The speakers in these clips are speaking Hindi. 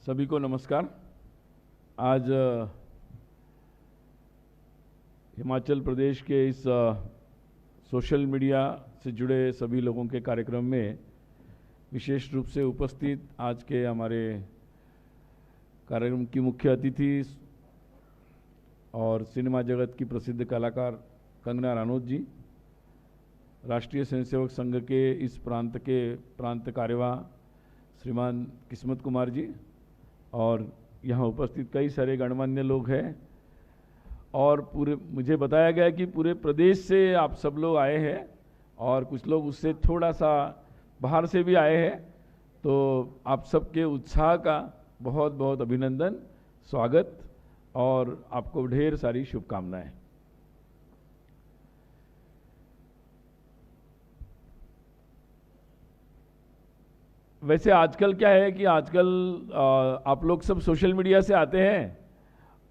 सभी को नमस्कार। आज हिमाचल प्रदेश के इस सोशल मीडिया से जुड़े सभी लोगों के कार्यक्रम में विशेष रूप से उपस्थित आज के हमारे कार्यक्रम की मुख्य अतिथि और सिनेमा जगत की प्रसिद्ध कलाकार कंगना रनौत जी, राष्ट्रीय स्वयंसेवक संघ के इस प्रांत कार्यवाह श्रीमान किस्मत कुमार जी, और यहाँ उपस्थित कई सारे गणमान्य लोग हैं। और मुझे बताया गया कि पूरे प्रदेश से आप सब लोग आए हैं और कुछ लोग उससे थोड़ा सा बाहर से भी आए हैं। तो आप सबके उत्साह का बहुत बहुत अभिनंदन, स्वागत और आपको ढेर सारी शुभकामनाएं। वैसे आजकल क्या है कि आजकल आप लोग सब सोशल मीडिया से आते हैं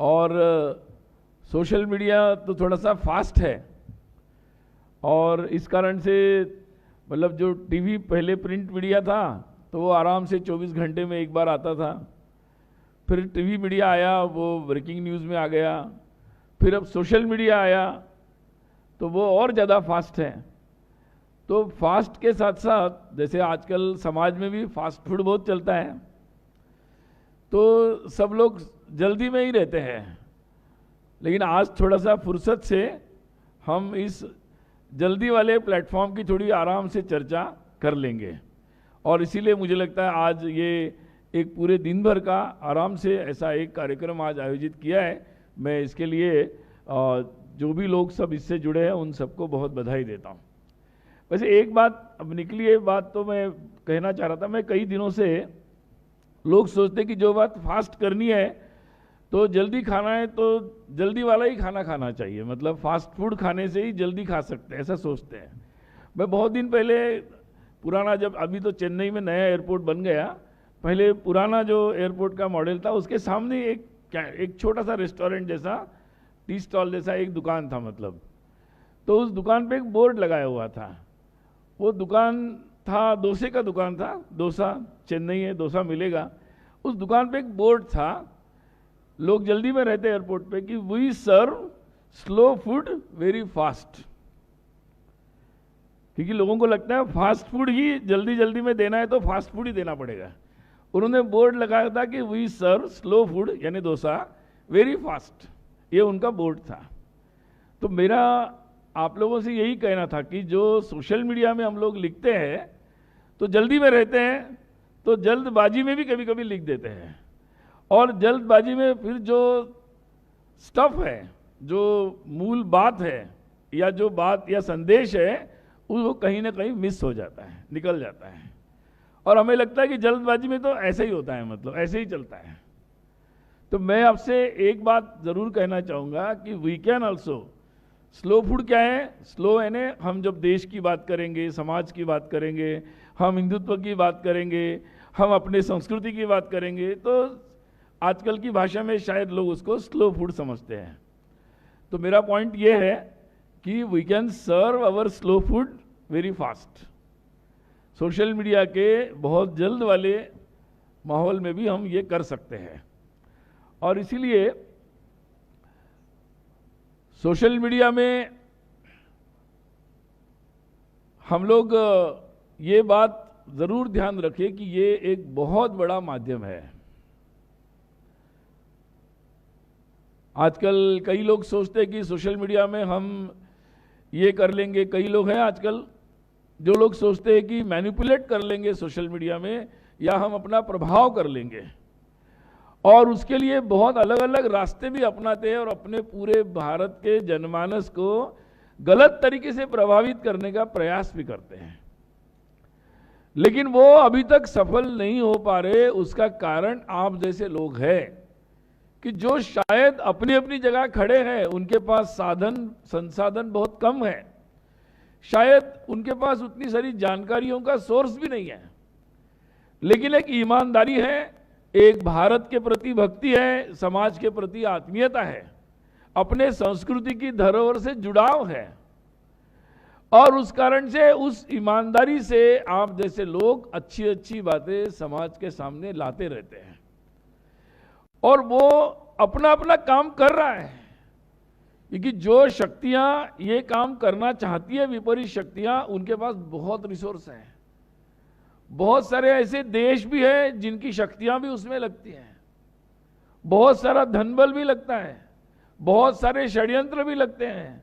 और सोशल मीडिया तो थोड़ा सा फास्ट है, और इस कारण से मतलब जो टीवी पहले प्रिंट मीडिया था तो वो आराम से 24 घंटे में एक बार आता था। फिर टीवी मीडिया आया, वो ब्रेकिंग न्यूज़ में आ गया। फिर अब सोशल मीडिया आया तो वो और ज़्यादा फास्ट है। तो फास्ट के साथ साथ जैसे आजकल समाज में भी फास्ट फूड बहुत चलता है, तो सब लोग जल्दी में ही रहते हैं। लेकिन आज थोड़ा सा फुर्सत से हम इस जल्दी वाले प्लेटफॉर्म की थोड़ी आराम से चर्चा कर लेंगे, और इसीलिए मुझे लगता है आज ये एक पूरे दिन भर का आराम से ऐसा एक कार्यक्रम आज आयोजित किया है। मैं इसके लिए जो भी लोग सब इससे जुड़े हैं उन सबको बहुत बधाई देता हूँ। वैसे एक बात अब निकली है, बात तो मैं कहना चाह रहा था। मैं कई दिनों से लोग सोचते कि जो बात फास्ट करनी है तो जल्दी खाना है तो जल्दी वाला ही खाना खाना चाहिए, मतलब फास्ट फूड खाने से ही जल्दी खा सकते हैं, ऐसा सोचते हैं। मैं बहुत दिन पहले पुराना, जब अभी तो चेन्नई में नया एयरपोर्ट बन गया, पहले पुराना जो एयरपोर्ट का मॉडल था उसके सामने एक छोटा सा रेस्टोरेंट जैसा, टी स्टॉल जैसा एक दुकान था मतलब। तो उस दुकान पे एक बोर्ड लगाया हुआ था। वो दुकान था, डोसे का दुकान था, डोसा, चेन्नई है, डोसा मिलेगा। उस दुकान पे एक बोर्ड था, लोग जल्दी में रहते एयरपोर्ट पे, कि we serve slow food very fast. क्योंकि लोगों को लगता है फास्ट फूड ही जल्दी जल्दी में देना है तो फास्ट फूड ही देना पड़ेगा। उन्होंने बोर्ड लगाया था कि वी सर्व स्लो फूड यानी डोसा वेरी फास्ट, ये उनका बोर्ड था। तो मेरा आप लोगों से यही कहना था कि जो सोशल मीडिया में हम लोग लिखते हैं तो जल्दी में रहते हैं, तो जल्दबाजी में भी कभी कभी लिख देते हैं, और जल्दबाजी में फिर जो स्टफ है, जो मूल बात है या जो बात या संदेश है, वो कहीं ना कहीं मिस हो जाता है, निकल जाता है। और हमें लगता है कि जल्दबाजी में तो ऐसे ही होता है, मतलब ऐसे ही चलता है। तो मैं आपसे एक बात ज़रूर कहना चाहूँगा कि we can also slow food क्या है? स्लो यानी हम जब देश की बात करेंगे, समाज की बात करेंगे, हम हिंदुत्व की बात करेंगे, हम अपने संस्कृति की बात करेंगे, तो आजकल की भाषा में शायद लोग उसको स्लो फूड समझते हैं। तो मेरा पॉइंट ये है कि we can serve our slow food very fast. Social media के बहुत जल्द वाले माहौल में भी हम ये कर सकते हैं। और इसीलिए सोशल मीडिया में हम लोग ये बात ज़रूर ध्यान रखें कि ये एक बहुत बड़ा माध्यम है। आजकल कई लोग सोचते हैं कि सोशल मीडिया में हम ये कर लेंगे, कई लोग हैं आजकल जो लोग सोचते हैं कि मैनिपुलेट कर लेंगे सोशल मीडिया में, या हम अपना प्रभाव कर लेंगे, और उसके लिए बहुत अलग अलग रास्ते भी अपनाते हैं और अपने पूरे भारत के जनमानस को गलत तरीके से प्रभावित करने का प्रयास भी करते हैं। लेकिन वो अभी तक सफल नहीं हो पा रहे। उसका कारण आप जैसे लोग हैं कि जो शायद अपनी अपनी जगह खड़े हैं, उनके पास साधन संसाधन बहुत कम है, शायद उनके पास उतनी सारी जानकारियों का सोर्स भी नहीं है, लेकिन एक ईमानदारी है, एक भारत के प्रति भक्ति है, समाज के प्रति आत्मीयता है, अपने संस्कृति की धरोहर से जुड़ाव है, और उस कारण से, उस ईमानदारी से आप जैसे लोग अच्छी अच्छी बातें समाज के सामने लाते रहते हैं। और वो अपना अपना काम कर रहा है, क्योंकि जो शक्तियां ये काम करना चाहती है, विपरीत शक्तियां, उनके पास बहुत रिसोर्स हैं। बहुत सारे ऐसे देश भी हैं जिनकी शक्तियां भी उसमें लगती हैं, बहुत सारा धनबल भी लगता है, बहुत सारे षड्यंत्र भी लगते हैं,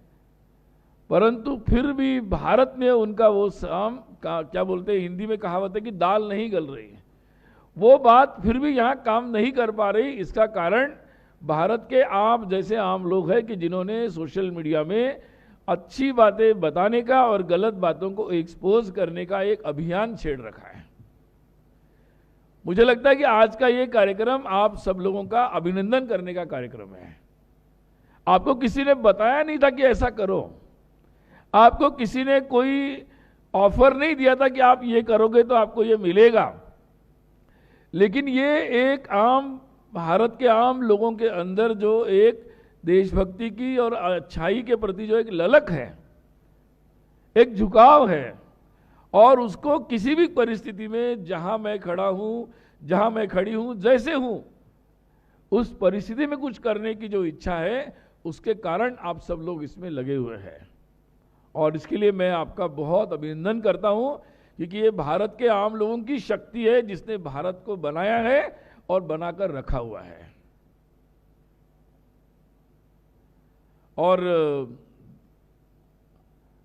परंतु फिर भी भारत में उनका वो काम का, क्या बोलते हैं हिंदी में कहावत है कि दाल नहीं गल रही है, वो बात फिर भी यहाँ काम नहीं कर पा रही। इसका कारण भारत के आप जैसे आम लोग हैं कि जिन्होंने सोशल मीडिया में अच्छी बातें बताने का और गलत बातों को एक्सपोज करने का एक अभियान छेड़ रखा है। मुझे लगता है कि आज का ये कार्यक्रम आप सब लोगों का अभिनंदन करने का कार्यक्रम है। आपको किसी ने बताया नहीं था कि ऐसा करो, आपको किसी ने कोई ऑफर नहीं दिया था कि आप ये करोगे तो आपको ये मिलेगा, लेकिन ये एक आम भारत के आम लोगों के अंदर जो एक देशभक्ति की और अच्छाई के प्रति जो एक ललक है, एक झुकाव है, और उसको किसी भी परिस्थिति में जहां मैं खड़ा हूं, जहां मैं खड़ी हूं, जैसे हूं, उस परिस्थिति में कुछ करने की जो इच्छा है, उसके कारण आप सब लोग इसमें लगे हुए हैं। और इसके लिए मैं आपका बहुत अभिनंदन करता हूं, क्योंकि ये भारत के आम लोगों की शक्ति है जिसने भारत को बनाया है और बनाकर रखा हुआ है। और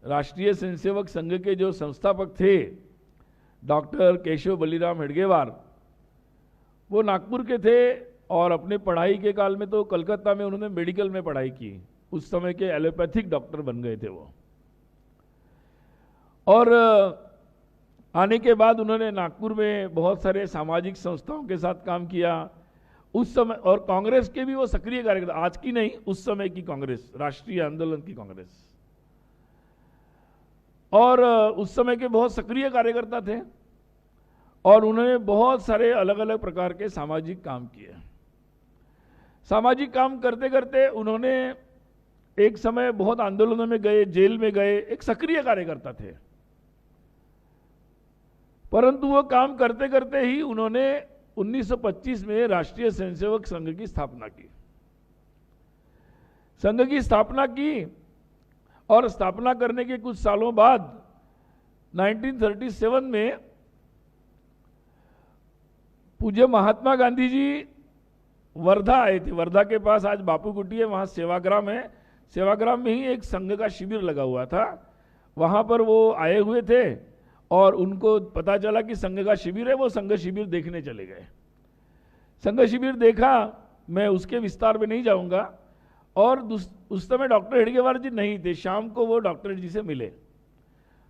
राष्ट्रीय स्वयंसेवक संघ के जो संस्थापक थे डॉक्टर केशव बलिराम हेडगेवार, वो नागपुर के थे और अपने पढ़ाई के काल में तो कलकत्ता में उन्होंने मेडिकल में पढ़ाई की। उस समय के एलोपैथिक डॉक्टर बन गए थे वो। और आने के बाद उन्होंने नागपुर में बहुत सारे सामाजिक संस्थाओं के साथ काम किया उस समय, और कांग्रेस के भी वो सक्रिय कार्यकर्ता, आज की नहीं, उस समय की कांग्रेस, राष्ट्रीय आंदोलन की कांग्रेस, और उस समय के बहुत सक्रिय कार्यकर्ता थे। और उन्होंने बहुत सारे अलग अलग प्रकार के सामाजिक काम किए। सामाजिक काम करते करते उन्होंने एक समय बहुत आंदोलनों में गए, जेल में गए, एक सक्रिय कार्यकर्ता थे। परंतु वो काम करते करते ही उन्होंने 1925 में राष्ट्रीय स्वयंसेवक संघ की स्थापना की। संघ की स्थापना की और स्थापना करने के कुछ सालों बाद 1937 में पूज्य महात्मा गांधी जी वर्धा आए थे। वर्धा के पास आज बापू कुटी है, वहां सेवाग्राम है, सेवाग्राम में ही एक संघ का शिविर लगा हुआ था। वहां पर वो आए हुए थे और उनको पता चला कि संघ का शिविर है, वो संघ शिविर देखने चले गए। संघ शिविर देखा, मैं उसके विस्तार में नहीं जाऊंगा। और उस समय डॉक्टर हेडगेवार जी नहीं थे। शाम को वो डॉक्टर जी से मिले,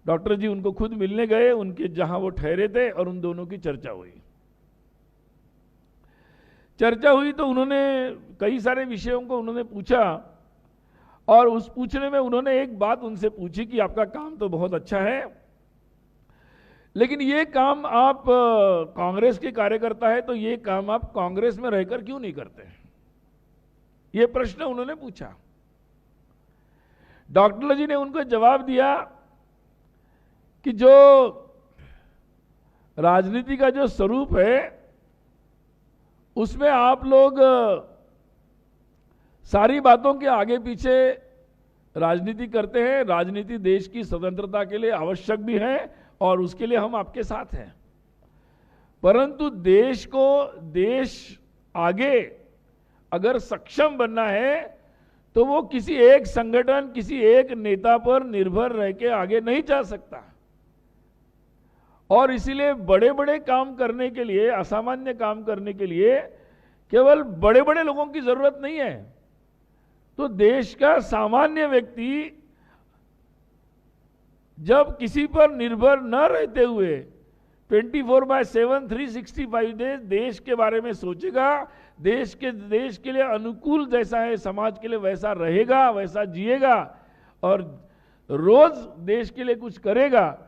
डॉक्टर जी उनको खुद मिलने गए, उनके जहां वो ठहरे थे, और उन दोनों की चर्चा हुई। चर्चा हुई तो उन्होंने कई सारे विषयों को उन्होंने पूछा, और उस पूछने में उन्होंने एक बात उनसे पूछी कि आपका काम तो बहुत अच्छा है, लेकिन ये काम आप कांग्रेस के कार्यकर्ता है, तो ये काम आप कांग्रेस में रहकर क्यों नहीं करते? ये प्रश्न उन्होंने पूछा। डॉक्टर जी ने उनको जवाब दिया कि जो राजनीति का जो स्वरूप है, उसमें आप लोग सारी बातों के आगे पीछे राजनीति करते हैं। राजनीति देश की स्वतंत्रता के लिए आवश्यक भी है और उसके लिए हम आपके साथ हैं, परंतु देश आगे अगर सक्षम बनना है तो वो किसी एक संगठन, किसी एक नेता पर निर्भर रह के आगे नहीं जा सकता। और इसीलिए बड़े बड़े काम करने के लिए, असामान्य काम करने के लिए केवल बड़े बड़े लोगों की जरूरत नहीं है। तो देश का सामान्य व्यक्ति जब किसी पर निर्भर न रहते हुए 24/7 365 डेज देश के बारे में सोचेगा, देश के लिए अनुकूल जैसा है समाज के लिए वैसा रहेगा, वैसा जिएगा और रोज देश के लिए कुछ करेगा,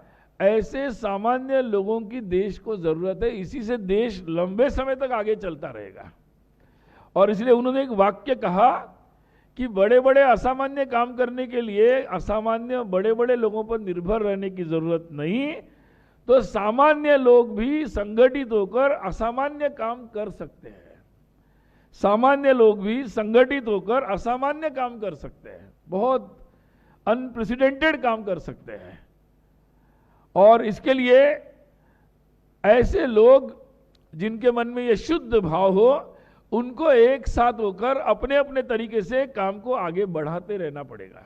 ऐसे सामान्य लोगों की देश को जरूरत है। इसी से देश लंबे समय तक आगे चलता रहेगा। और इसलिए उन्होंने एक वाक्य कहा कि बड़े बड़े असामान्य काम करने के लिए असामान्य बड़े बड़े लोगों पर निर्भर रहने की जरूरत नहीं, तो सामान्य लोग भी संगठित होकर असामान्य काम कर सकते हैं। सामान्य लोग भी संगठित होकर असामान्य काम कर सकते हैं, बहुत अनप्रेसिडेंटेड काम कर सकते हैं। और इसके लिए ऐसे लोग जिनके मन में ये शुद्ध भाव हो, उनको एक साथ होकर अपने अपने तरीके से काम को आगे बढ़ाते रहना पड़ेगा।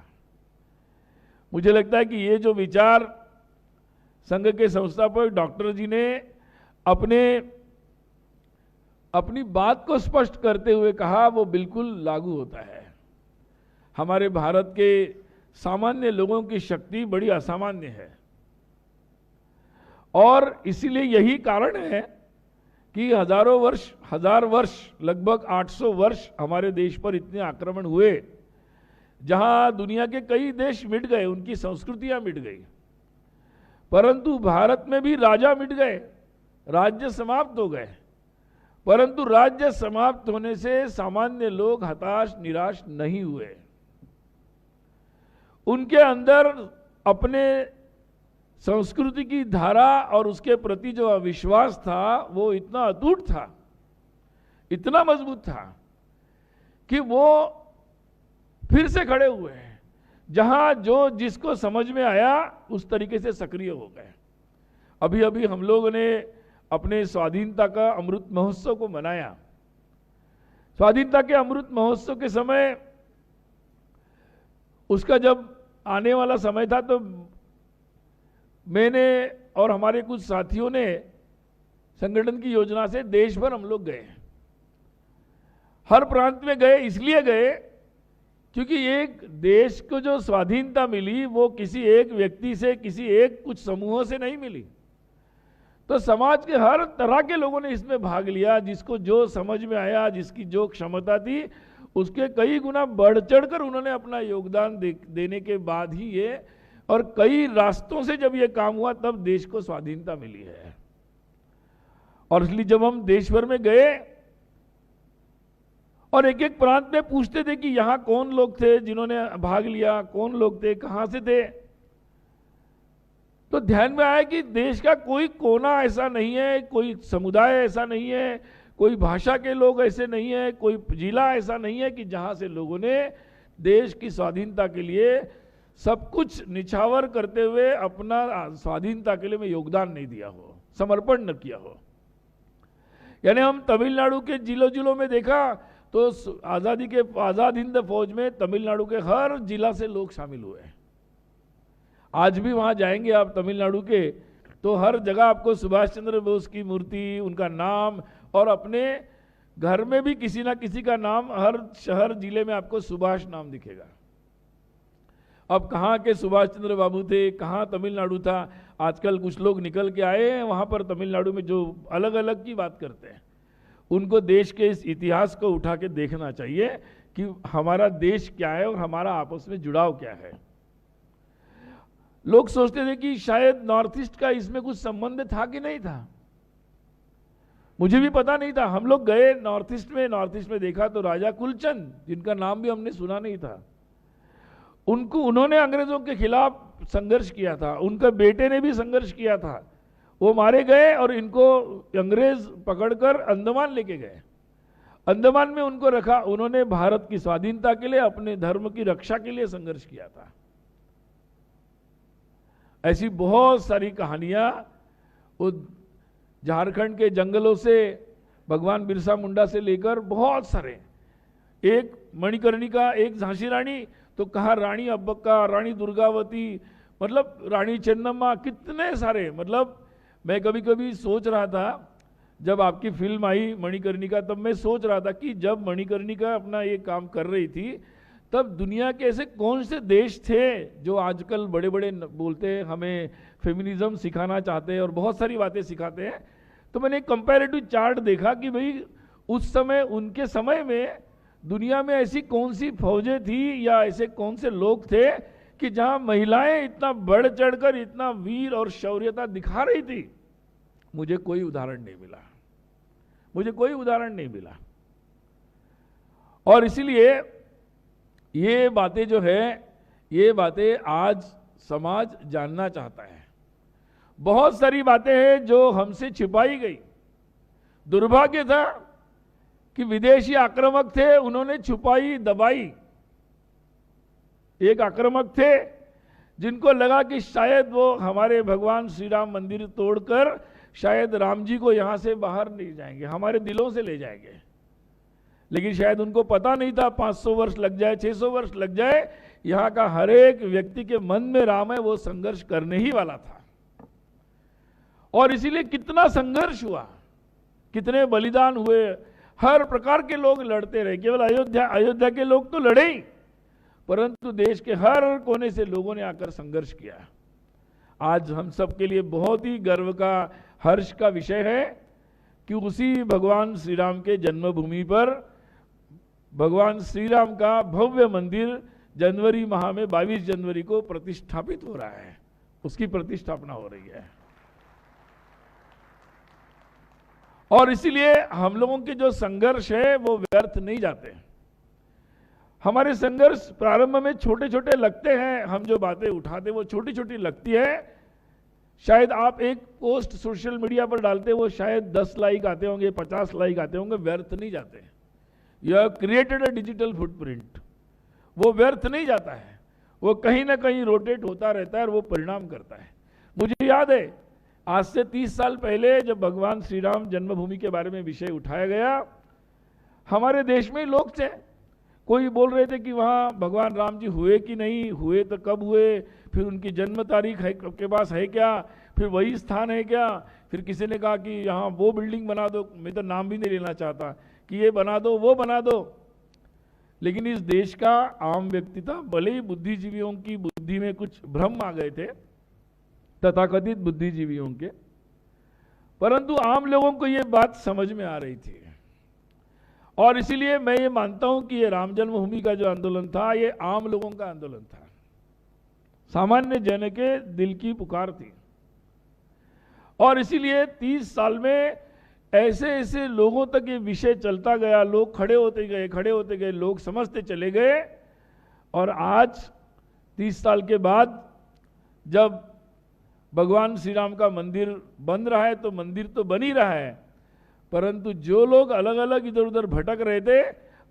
मुझे लगता है कि ये जो विचार संघ के संस्थापक डॉक्टर जी ने अपनी बात को स्पष्ट करते हुए कहा, वो बिल्कुल लागू होता है। हमारे भारत के सामान्य लोगों की शक्ति बड़ी असामान्य है, और इसीलिए यही कारण है कि हजार वर्ष लगभग 800 वर्ष हमारे देश पर इतने आक्रमण हुए, जहां दुनिया के कई देश मिट गए, उनकी संस्कृतियां मिट गई, परंतु भारत में भी राजा मिट गए, राज्य समाप्त हो गए। परंतु राज्य समाप्त होने से सामान्य लोग हताश निराश नहीं हुए। उनके अंदर अपने संस्कृति की धारा और उसके प्रति जो अविश्वास था, वो इतना अटूट था, इतना मजबूत था कि वो फिर से खड़े हुए हैं। जहां जो जिसको समझ में आया उस तरीके से सक्रिय हो गए। अभी अभी हम लोगों ने अपने स्वाधीनता का अमृत महोत्सव को मनाया। स्वाधीनता के अमृत महोत्सव के समय, उसका जब आने वाला समय था, तो मैंने और हमारे कुछ साथियों ने संगठन की योजना से देश भर हम लोग गए। हर प्रांत में गए, इसलिए गए क्योंकि एक देश को जो स्वाधीनता मिली वो किसी एक व्यक्ति से, किसी एक कुछ समूहों से नहीं मिली। तो समाज के हर तरह के लोगों ने इसमें भाग लिया। जिसको जो समझ में आया, जिसकी जो क्षमता थी, उसके कई गुना बढ़ चढ़कर उन्होंने अपना योगदान देने के बाद ही ये, और कई रास्तों से जब ये काम हुआ, तब देश को स्वाधीनता मिली है। और इसलिए जब हम देश भर में गए और एक एक प्रांत में पूछते थे कि यहां कौन लोग थे जिन्होंने भाग लिया, कौन लोग थे, कहां से थे, तो ध्यान में आया कि देश का कोई कोना ऐसा नहीं है, कोई समुदाय ऐसा नहीं है, कोई भाषा के लोग ऐसे नहीं है, कोई जिला ऐसा नहीं है कि जहां से लोगों ने देश की स्वाधीनता के लिए सब कुछ निछावर करते हुए अपना स्वाधीनता के लिए में योगदान नहीं दिया हो, समर्पण न किया हो। यानी हम तमिलनाडु के जिलों जिलों में देखा तो आजाद हिंद फौज में तमिलनाडु के हर जिला से लोग शामिल हुए। आज भी वहां जाएंगे आप तमिलनाडु के, तो हर जगह आपको सुभाष चंद्र बोस की मूर्ति, उनका नाम, और अपने घर में भी किसी ना किसी का नाम, हर शहर जिले में आपको सुभाष नाम दिखेगा। अब कहाँ के सुभाष चंद्र बाबू थे, कहाँ तमिलनाडु था, आजकल कुछ लोग निकल के आए हैं वहाँ पर तमिलनाडु में जो अलग अलग की बात करते हैं। उनको देश के इस इतिहास को उठा के देखना चाहिए कि हमारा देश क्या है और हमारा आपस में जुड़ाव क्या है। लोग सोचते थे कि शायद नॉर्थ ईस्ट का इसमें कुछ संबंध था कि नहीं था, मुझे भी पता नहीं था। हम लोग गए नॉर्थ ईस्ट में देखा तो राजा कुलचंद, जिनका नाम भी हमने सुना नहीं था, उन्होंने अंग्रेजों के खिलाफ संघर्ष किया था, उनके बेटे ने भी संघर्ष किया था, वो मारे गए और इनको अंग्रेज पकड़कर अंडमान लेके गए। अंडमान में उनको रखा, उन्होंने भारत की स्वाधीनता के लिए, अपने धर्म की रक्षा के लिए संघर्ष किया था। ऐसी बहुत सारी कहानियां वो झारखंड के जंगलों से भगवान बिरसा मुंडा से लेकर बहुत सारे, एक मणिकर्णिका, एक झांसी रानी, तो कहा रानी अब्बक्का, रानी दुर्गावती, मतलब रानी चेन्नम्मा, कितने सारे। मतलब मैं कभी कभी सोच रहा था, जब आपकी फिल्म आई मणिकर्णिका, तब मैं सोच रहा था कि जब मणिकर्णिका अपना ये काम कर रही थी, तब दुनिया के ऐसे कौन से देश थे जो आजकल बड़े बड़े बोलते हैं हमें फेमिनिज्म सिखाना चाहते हैं और बहुत सारी बातें सिखाते हैं। तो मैंने एक कंपैरेटिव चार्ट देखा कि भाई उस समय, उनके समय में दुनिया में ऐसी कौन सी फौजें थी या ऐसे कौन से लोग थे कि जहां महिलाएं इतना बढ़ चढ़कर इतना वीर और शौर्यता दिखा रही थी। मुझे कोई उदाहरण नहीं मिला, मुझे कोई उदाहरण नहीं मिला। और इसीलिए ये बातें जो है, ये बातें आज समाज जानना चाहता है। बहुत सारी बातें हैं जो हमसे छिपाई गई। दुर्भाग्य था कि विदेशी आक्रामक थे, उन्होंने छुपाई दबाई। एक आक्रामक थे जिनको लगा कि शायद वो हमारे भगवान श्री राम मंदिर तोड़कर शायद राम जी को यहां से बाहर ले जाएंगे, हमारे दिलों से ले जाएंगे। लेकिन शायद उनको पता नहीं था 500 वर्ष लग जाए, 600 वर्ष लग जाए, यहां का हर एक व्यक्ति के मन में राम है, वो संघर्ष करने ही वाला था। और इसीलिए कितना संघर्ष हुआ, कितने बलिदान हुए, हर प्रकार के लोग लड़ते रहे। केवल अयोध्या के लोग तो लड़े ही, परंतु देश के हर कोने से लोगों ने आकर संघर्ष किया। आज हम सबके लिए बहुत ही गर्व का, हर्ष का विषय है कि उसी भगवान श्री राम के जन्मभूमि पर भगवान श्री राम का भव्य मंदिर जनवरी माह में 22 जनवरी को प्रतिष्ठापित हो रहा है, उसकी प्रतिष्ठापना हो रही है। और इसीलिए हम लोगों के जो संघर्ष है वो व्यर्थ नहीं जाते। हमारे संघर्ष प्रारंभ में छोटे छोटे लगते हैं, हम जो बातें उठाते वो छोटी छोटी लगती है। शायद आप एक पोस्ट सोशल मीडिया पर डालते, वो शायद 10 लाइक आते होंगे, 50 लाइक आते होंगे, व्यर्थ नहीं जाते। You have created a digital footprint, वो व्यर्थ नहीं जाता है, वो कहीं ना कहीं रोटेट होता रहता है और वो परिणाम करता है। मुझे याद है आज से 30 साल पहले जब भगवान श्री राम जन्मभूमि के बारे में विषय उठाया गया, हमारे देश में लोग थे, कोई बोल रहे थे कि वहाँ भगवान राम जी हुए कि नहीं हुए, तो कब हुए, फिर उनकी जन्म तारीख है के पास है क्या, फिर वही स्थान है क्या। फिर किसी ने कहा कि यहाँ वो बिल्डिंग बना दो, मैं तो नाम भी नहीं लेना चाहता, कि ये बना दो वो बना दो। लेकिन इस देश का आम व्यक्ति था, भले ही बुद्धिजीवियों की बुद्धि में कुछ भ्रम आ गए थे, तथाकथित बुद्धिजीवियों के, परंतु आम लोगों को ये बात समझ में आ रही थी। और इसीलिए मैं ये मानता हूं कि ये राम जन्मभूमि का जो आंदोलन था, ये आम लोगों का आंदोलन था, सामान्य जन के दिल की पुकार थी। और इसीलिए 30 साल में ऐसे ऐसे लोगों तक ये विषय चलता गया, लोग खड़े होते गए, लोग समझते चले गए। और आज 30 साल के बाद जब भगवान श्री राम का मंदिर बन रहा है, तो मंदिर तो बन ही रहा है, परंतु जो लोग अलग अलग इधर उधर भटक रहे थे,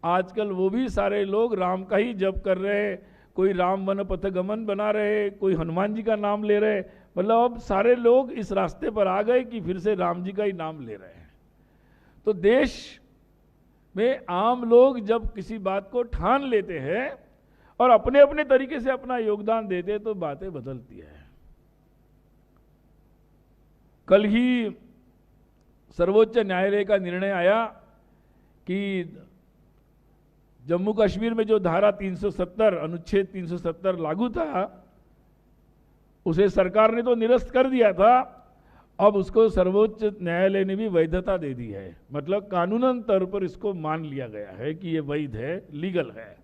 आजकल वो भी सारे लोग राम का ही जप कर रहे, कोई राम वन पथगमन बना रहे, कोई हनुमान जी का नाम ले रहे। मतलब अब सारे लोग इस रास्ते पर आ गए कि फिर से राम जी का ही नाम ले रहे हैं। तो देश में आम लोग जब किसी बात को ठान लेते हैं और अपने अपने तरीके से अपना योगदान देते हैं, तो बातें बदलती है। कल ही सर्वोच्च न्यायालय का निर्णय आया कि जम्मू कश्मीर में जो धारा 370 अनुच्छेद 370 लागू था, उसे सरकार ने तो निरस्त कर दिया था, अब उसको सर्वोच्च न्यायालय ने भी वैधता दे दी है। मतलब कानूनन तौर पर इसको मान लिया गया है कि ये वैध है, लीगल है।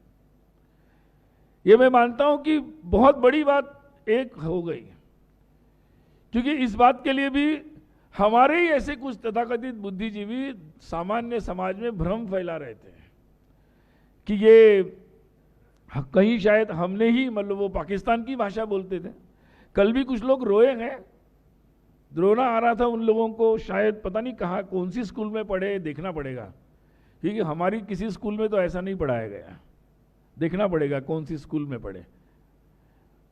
ये मैं मानता हूं कि बहुत बड़ी बात एक हो गई, क्योंकि इस बात के लिए भी हमारे ही ऐसे कुछ तथाकथित बुद्धिजीवी सामान्य समाज में भ्रम फैला रहे थे कि ये कहीं शायद हमने ही, मतलब वो पाकिस्तान की भाषा बोलते थे। कल भी कुछ लोग रोए हैं, रोना आ रहा था उन लोगों को, शायद पता नहीं कहाँ कौन सी स्कूल में पढ़े, देखना पड़ेगा, क्योंकि हमारी किसी स्कूल में तो ऐसा नहीं पढ़ाया गया, देखना पड़ेगा कौन सी स्कूल में पढ़े।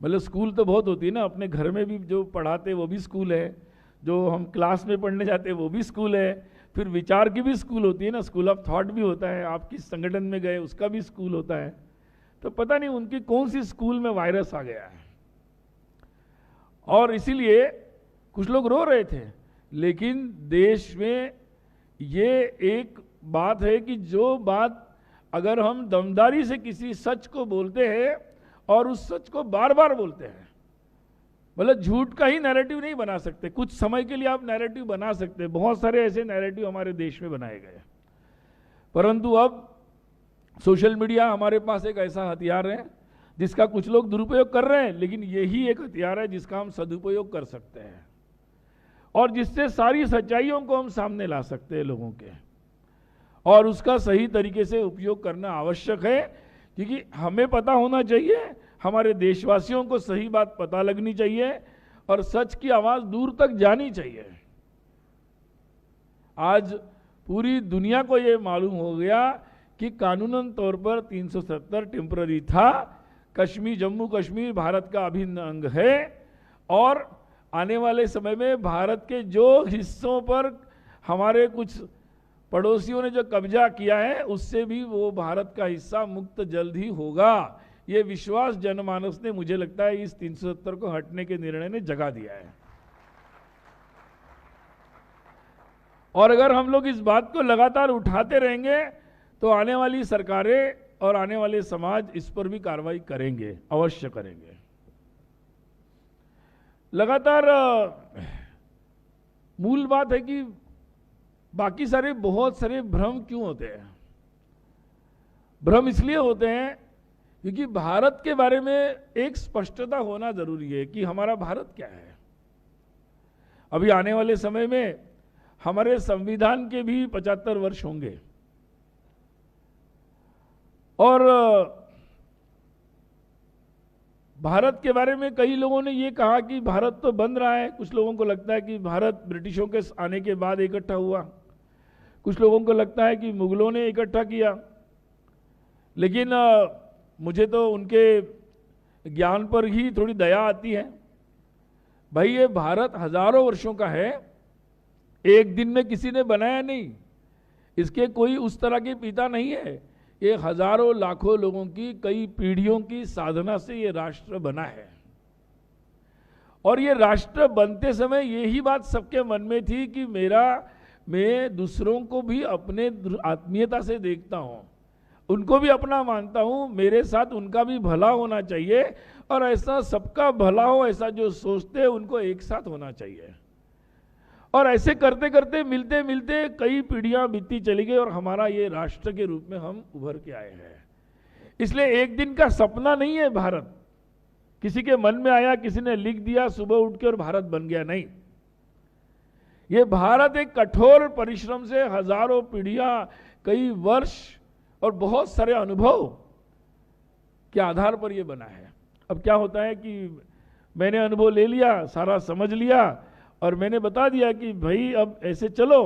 मतलब स्कूल तो बहुत होती है ना, अपने घर में भी जो पढ़ाते वो भी स्कूल है, जो हम क्लास में पढ़ने जाते हैं वो भी स्कूल है, फिर विचार की भी स्कूल होती है ना, स्कूल ऑफ थॉट भी होता है, आप किस संगठन में गए उसका भी स्कूल होता है। तो पता नहीं उनकी कौन सी स्कूल में वायरस आ गया है, और इसीलिए कुछ लोग रो रहे थे। लेकिन देश में ये एक बात है कि जो बात अगर हम दमदारी से किसी सच को बोलते हैं और उस सच को बार बार बोलते हैं, मतलब झूठ का ही नैरेटिव नहीं बना सकते, कुछ समय के लिए आप नैरेटिव बना सकते हैं, बहुत सारे ऐसे नैरेटिव हमारे देश में बनाए गए, परंतु अब सोशल मीडिया हमारे पास एक ऐसा हथियार है जिसका कुछ लोग दुरुपयोग कर रहे हैं, लेकिन यही एक हथियार है जिसका हम सदुपयोग कर सकते हैं और जिससे सारी सच्चाइयों को हम सामने ला सकते हैं लोगों के, और उसका सही तरीके से उपयोग करना आवश्यक है, क्योंकि हमें पता होना चाहिए, हमारे देशवासियों को सही बात पता लगनी चाहिए और सच की आवाज दूर तक जानी चाहिए। आज पूरी दुनिया को ये मालूम हो गया कि कानूनन तौर पर 370 टेम्पररी था। कश्मीर, जम्मू कश्मीर भारत का अभिन्न अंग है और आने वाले समय में भारत के जो हिस्सों पर हमारे कुछ पड़ोसियों ने जो कब्जा किया है उससे भी वो भारत का हिस्सा मुक्त जल्द ही होगा। ये विश्वास जनमानस ने, मुझे लगता है, इस 370 को हटने के निर्णय ने जगा दिया है। और अगर हम लोग इस बात को लगातार उठाते रहेंगे तो आने वाली सरकारें और आने वाले समाज इस पर भी कार्रवाई करेंगे, अवश्य करेंगे। लगातार मूल बात है कि बाकी सारे बहुत सारे भ्रम क्यों होते हैं? भ्रम इसलिए होते हैं क्योंकि भारत के बारे में एक स्पष्टता होना जरूरी है कि हमारा भारत क्या है। अभी आने वाले समय में हमारे संविधान के भी 75 वर्ष होंगे और भारत के बारे में कई लोगों ने ये कहा कि भारत तो बन रहा है। कुछ लोगों को लगता है कि भारत ब्रिटिशों के आने के बाद इकट्ठा हुआ, कुछ लोगों को लगता है कि मुगलों ने इकट्ठा किया। लेकिन मुझे तो उनके ज्ञान पर ही थोड़ी दया आती है। भाई, ये भारत हजारों वर्षों का है, एक दिन में किसी ने बनाया नहीं। इसके कोई उस तरह के पिता नहीं है। ये हजारों लाखों लोगों की कई पीढ़ियों की साधना से ये राष्ट्र बना है। और ये राष्ट्र बनते समय यही बात सबके मन में थी कि मैं दूसरों को भी अपने आत्मीयता से देखता हूं, उनको भी अपना मानता हूं, मेरे साथ उनका भी भला होना चाहिए और ऐसा सबका भला हो, ऐसा जो सोचते हैं उनको एक साथ होना चाहिए। और ऐसे करते करते मिलते मिलते कई पीढ़ियां बीतती चली गई और हमारा ये राष्ट्र के रूप में हम उभर के आए हैं। इसलिए एक दिन का सपना नहीं है भारत, किसी के मन में आया, किसी ने लिख दिया सुबह उठ के और भारत बन गया, नहीं। ये भारत एक कठोर परिश्रम से हजारों पीढ़ियां, कई वर्ष और बहुत सारे अनुभव के आधार पर यह बना है। अब क्या होता है कि मैंने अनुभव ले लिया, सारा समझ लिया और मैंने बता दिया कि भाई अब ऐसे चलो।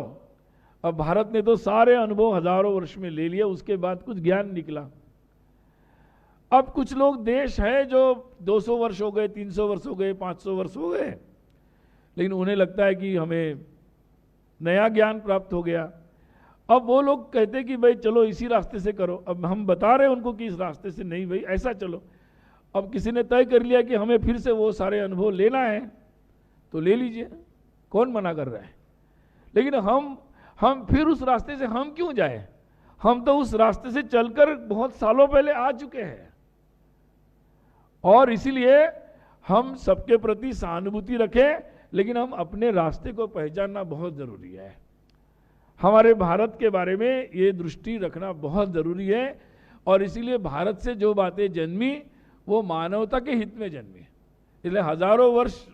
अब भारत ने तो सारे अनुभव हजारों वर्ष में ले लिया, उसके बाद कुछ ज्ञान निकला। अब कुछ लोग देश है जो 200 वर्ष हो गए, 300 वर्ष हो गए, 500 वर्ष हो गए, लेकिन उन्हें लगता है कि हमें नया ज्ञान प्राप्त हो गया। अब वो लोग कहते हैं कि भाई चलो इसी रास्ते से करो। अब हम बता रहे हैं उनको कि इस रास्ते से नहीं भाई, ऐसा चलो। अब किसी ने तय कर लिया कि हमें फिर से वो सारे अनुभव लेना है तो ले लीजिए, कौन मना कर रहा है। लेकिन हम फिर उस रास्ते से हम क्यों जाए? हम तो उस रास्ते से चलकर बहुत सालों पहले आ चुके हैं। और इसीलिए हम सबके प्रति सहानुभूति रखें, लेकिन हम अपने रास्ते को पहचानना बहुत जरूरी है। हमारे भारत के बारे में ये दृष्टि रखना बहुत जरूरी है। और इसीलिए भारत से जो बातें जन्मी वो मानवता के हित में जन्मी। इसलिए हजारों वर्ष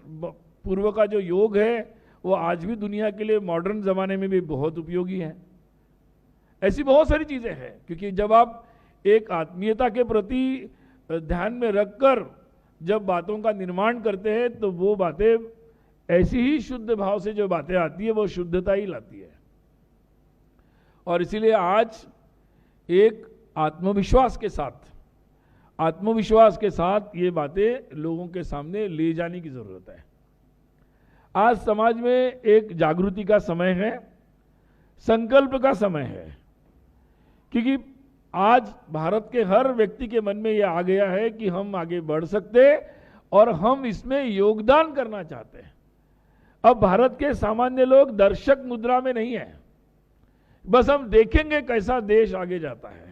पूर्व का जो योग है वो आज भी दुनिया के लिए मॉडर्न जमाने में भी बहुत उपयोगी है। ऐसी बहुत सारी चीजें हैं, क्योंकि जब आप एक आत्मीयता के प्रति ध्यान में रखकर जब बातों का निर्माण करते हैं तो वो बातें ऐसी ही शुद्ध भाव से जो बातें आती है वो शुद्धता ही लाती है। और इसीलिए आज एक आत्मविश्वास के साथ ये बातें लोगों के सामने ले जाने की जरूरत है। आज समाज में एक जागृति का समय है, संकल्प का समय है, क्योंकि आज भारत के हर व्यक्ति के मन में यह आ गया है कि हम आगे बढ़ सकते और हम इसमें योगदान करना चाहते हैं। अब भारत के सामान्य लोग दर्शक मुद्रा में नहीं है, बस हम देखेंगे कैसा देश आगे जाता है।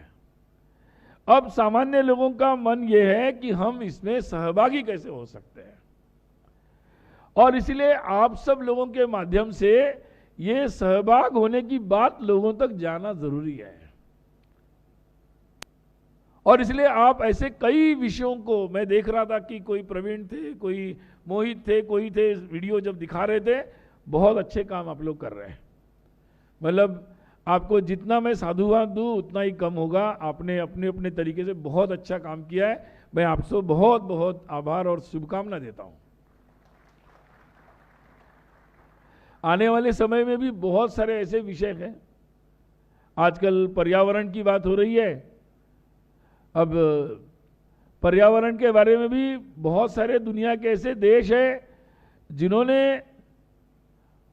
अब सामान्य लोगों का मन यह है कि हम इसमें सहभागी कैसे हो सकते हैं। और इसलिए आप सब लोगों के माध्यम से ये सहभाग होने की बात लोगों तक जाना जरूरी है। और इसलिए आप ऐसे कई विषयों को, मैं देख रहा था कि कोई प्रवीण थे, कोई मोहित थे, कोई थे, वीडियो जब दिखा रहे थे, बहुत अच्छे काम आप लोग कर रहे हैं। मतलब आपको जितना मैं साधुवाद दूं उतना ही कम होगा। आपने अपने अपने तरीके से बहुत अच्छा काम किया है। मैं आपसे बहुत बहुत आभार और शुभकामना देता हूं। आने वाले समय में भी बहुत सारे ऐसे विषय हैं आजकल पर्यावरण की बात हो रही है। अब पर्यावरण के बारे में भी बहुत सारे दुनिया के ऐसे देश हैं जिन्होंने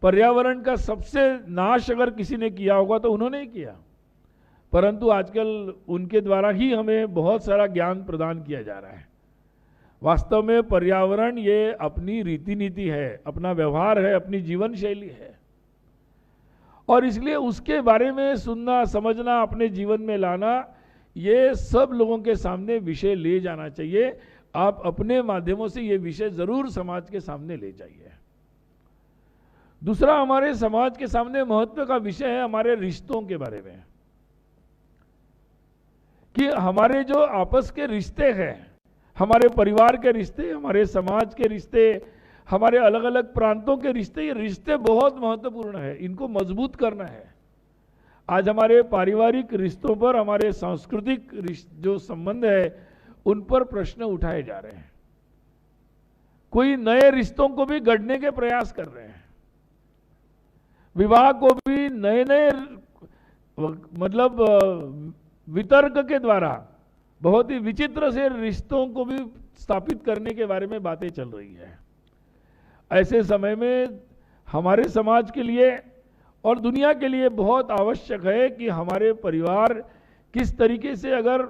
पर्यावरण का सबसे नाश अगर किसी ने किया होगा तो उन्होंने ही किया, परंतु आजकल उनके द्वारा ही हमें बहुत सारा ज्ञान प्रदान किया जा रहा है। वास्तव में पर्यावरण ये अपनी रीति नीति है, अपना व्यवहार है, अपनी जीवन शैली है, और इसलिए उसके बारे में सुनना, समझना, अपने जीवन में लाना, ये सब लोगों के सामने विषय ले जाना चाहिए। आप अपने माध्यमों से ये विषय जरूर समाज के सामने ले जाइए। दूसरा, हमारे समाज के सामने महत्व का विषय है हमारे रिश्तों के बारे में, कि हमारे जो आपस के रिश्ते हैं, हमारे परिवार के रिश्ते, हमारे समाज के रिश्ते, हमारे अलग अलग प्रांतों के रिश्ते, ये रिश्ते बहुत महत्वपूर्ण है, इनको मजबूत करना है। आज हमारे पारिवारिक रिश्तों पर, हमारे सांस्कृतिक जो संबंध है, उन पर प्रश्न उठाए जा रहे हैं। कोई नए रिश्तों को भी गढ़ने के प्रयास कर रहे हैं, विवाह को भी नए नए मतलब वितर्क के द्वारा बहुत ही विचित्र से रिश्तों को भी स्थापित करने के बारे में बातें चल रही है। ऐसे समय में हमारे समाज के लिए और दुनिया के लिए बहुत आवश्यक है कि हमारे परिवार किस तरीके से अगर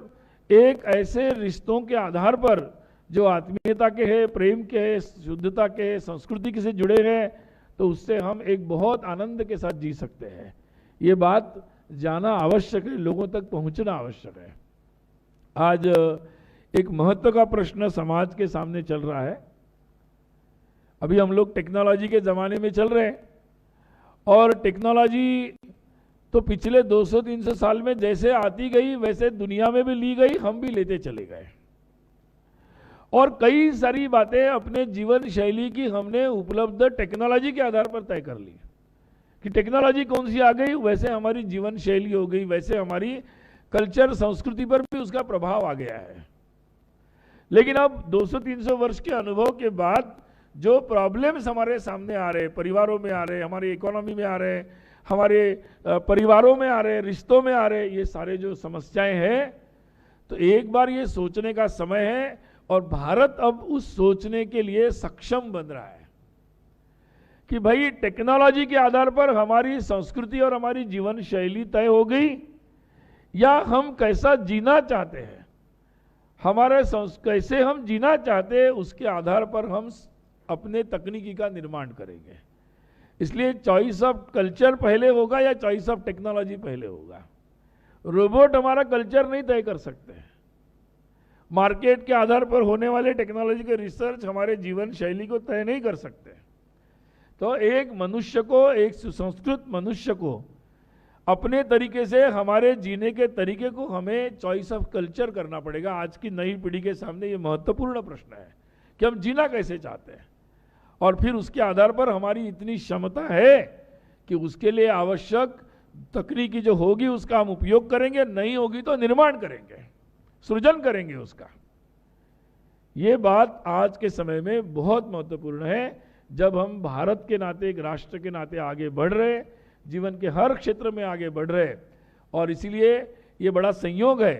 एक ऐसे रिश्तों के आधार पर जो आत्मीयता के हैं, प्रेम के हैं, शुद्धता के हैं, संस्कृति से जुड़े हैं, तो उससे हम एक बहुत आनंद के साथ जी सकते हैं। ये बात जाना आवश्यक है, लोगों तक पहुंचना आवश्यक है। आज एक महत्व का प्रश्न समाज के सामने चल रहा है। अभी हम लोग टेक्नोलॉजी के ज़माने में चल रहे हैं, और टेक्नोलॉजी तो पिछले 200-300 साल में जैसे आती गई वैसे दुनिया में भी ली गई, हम भी लेते चले गए, और कई सारी बातें अपने जीवन शैली की हमने उपलब्ध टेक्नोलॉजी के आधार पर तय कर ली कि टेक्नोलॉजी कौन सी आ गई वैसे हमारी जीवन शैली हो गई, वैसे हमारी कल्चर, संस्कृति पर भी उसका प्रभाव आ गया है। लेकिन अब 200-300 वर्ष के अनुभव के बाद जो प्रॉब्लम्स हमारे सामने आ रहे, परिवारों में आ रहे, हमारी इकोनॉमी में आ रहे, हमारे परिवारों में आ रहे, रिश्तों में आ रहे, ये सारे जो समस्याएं हैं, तो एक बार ये सोचने का समय है, और भारत अब उस सोचने के लिए सक्षम बन रहा है कि भाई टेक्नोलॉजी के आधार पर हमारी संस्कृति और हमारी जीवन शैली तय हो गई, या हम कैसा जीना चाहते हैं, हमारे कैसे हम जीना चाहते हैं, उसके आधार पर हम अपने तकनीकी का निर्माण करेंगे। इसलिए चॉइस ऑफ कल्चर पहले होगा या चॉइस ऑफ टेक्नोलॉजी पहले होगा। रोबोट हमारा कल्चर नहीं तय कर सकते हैं, मार्केट के आधार पर होने वाले टेक्नोलॉजी के रिसर्च हमारे जीवन शैली को तय नहीं कर सकते। तो एक मनुष्य को, एक सुसंस्कृत मनुष्य को अपने तरीके से, हमारे जीने के तरीके को हमें चॉइस ऑफ कल्चर करना पड़ेगा। आज की नई पीढ़ी के सामने ये महत्वपूर्ण प्रश्न है कि हम जीना कैसे चाहते हैं, और फिर उसके आधार पर हमारी इतनी क्षमता है कि उसके लिए आवश्यक तकनीकी जो होगी उसका हम उपयोग करेंगे, नहीं होगी तो निर्माण करेंगे, सृजन करेंगे उसका। ये बात आज के समय में बहुत महत्वपूर्ण है, जब हम भारत के नाते, एक राष्ट्र के नाते आगे बढ़ रहे, जीवन के हर क्षेत्र में आगे बढ़ रहे। और इसीलिए ये बड़ा संयोग है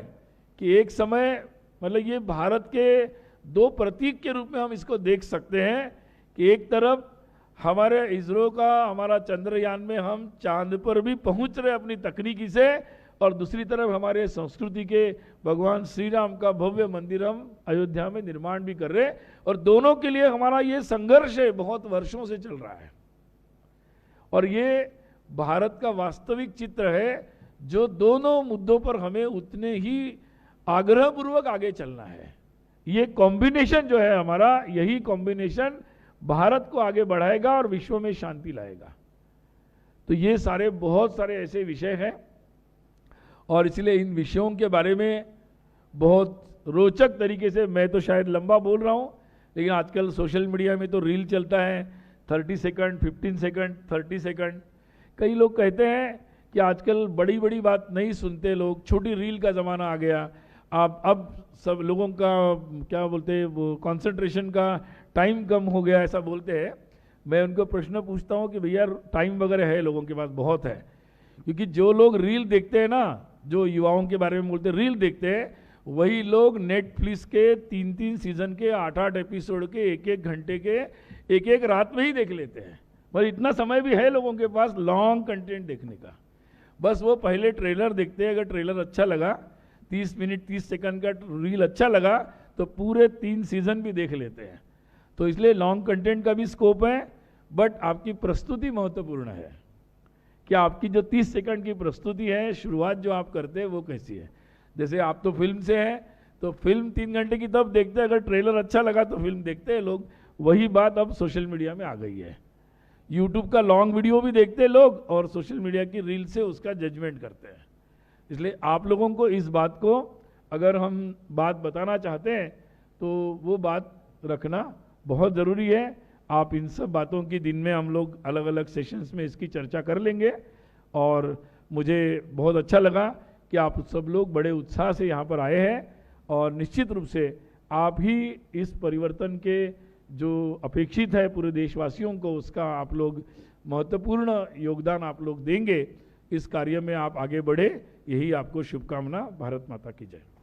कि एक समय, मतलब ये भारत के दो प्रतीक के रूप में हम इसको देख सकते हैं कि एक तरफ हमारे इसरो का, हमारा चंद्रयान में हम चांद पर भी पहुंच रहे अपनी तकनीकी से, और दूसरी तरफ हमारे संस्कृति के भगवान श्री राम का भव्य मंदिर हम अयोध्या में निर्माण भी कर रहे, और दोनों के लिए हमारा ये संघर्ष है, बहुत वर्षों से चल रहा है। और ये भारत का वास्तविक चित्र है, जो दोनों मुद्दों पर हमें उतने ही आग्रहपूर्वक आगे चलना है। ये कॉम्बिनेशन जो है हमारा, यही कॉम्बिनेशन भारत को आगे बढ़ाएगा और विश्व में शांति लाएगा। तो ये सारे, बहुत सारे ऐसे विषय हैं, और इसलिए इन विषयों के बारे में बहुत रोचक तरीके से, मैं तो शायद लंबा बोल रहा हूँ, लेकिन आजकल सोशल मीडिया में तो रील चलता है, 30 सेकंड, 15 सेकंड, 30 सेकंड। कई लोग कहते हैं कि आजकल बड़ी बड़ी बात नहीं सुनते लोग, छोटी रील का ज़माना आ गया। आप अब सब लोगों का क्या बोलते हैं, वो कंसंट्रेशन का टाइम कम हो गया, ऐसा बोलते हैं। मैं उनको प्रश्न पूछता हूँ कि भैया टाइम वगैरह है लोगों के पास, बहुत है, क्योंकि जो लोग रील देखते हैं ना, जो युवाओं के बारे में बोलते हैं रील देखते हैं, वही लोग नेटफ्लिक्स के 3-3 सीजन के 8-8 एपिसोड के 1-1 घंटे के 1-1 रात में ही देख लेते हैं। पर इतना समय भी है लोगों के पास लॉन्ग कंटेंट देखने का। बस वो पहले ट्रेलर देखते हैं, अगर ट्रेलर अच्छा लगा, 30 मिनट 30 सेकंड का रील अच्छा लगा तो पूरे 3 सीजन भी देख लेते हैं। तो इसलिए लॉन्ग कंटेंट का भी स्कोप है, बट आपकी प्रस्तुति महत्वपूर्ण है कि आपकी जो 30 सेकंड की प्रस्तुति है, शुरुआत जो आप करते हैं वो कैसी है। जैसे आप तो फिल्म से हैं, तो फिल्म 3 घंटे की तब देखते हैं, अगर ट्रेलर अच्छा लगा तो फिल्म देखते हैं लोग। वही बात अब सोशल मीडिया में आ गई है। यूट्यूब का लॉन्ग वीडियो भी देखते हैं लोग और सोशल मीडिया की रील से उसका जजमेंट करते हैं। इसलिए आप लोगों को इस बात को अगर हम बात बताना चाहते हैं तो वो बात रखना बहुत ज़रूरी है। आप इन सब बातों की दिन में हम लोग अलग अलग सेशंस में इसकी चर्चा कर लेंगे। और मुझे बहुत अच्छा लगा कि आप सब लोग बड़े उत्साह से यहाँ पर आए हैं और निश्चित रूप से आप ही इस परिवर्तन के जो अपेक्षित है पूरे देशवासियों को, उसका आप लोग महत्वपूर्ण योगदान आप लोग देंगे। इस कार्य में आप आगे बढ़े, यही आपको शुभकामना। भारत माता की जय।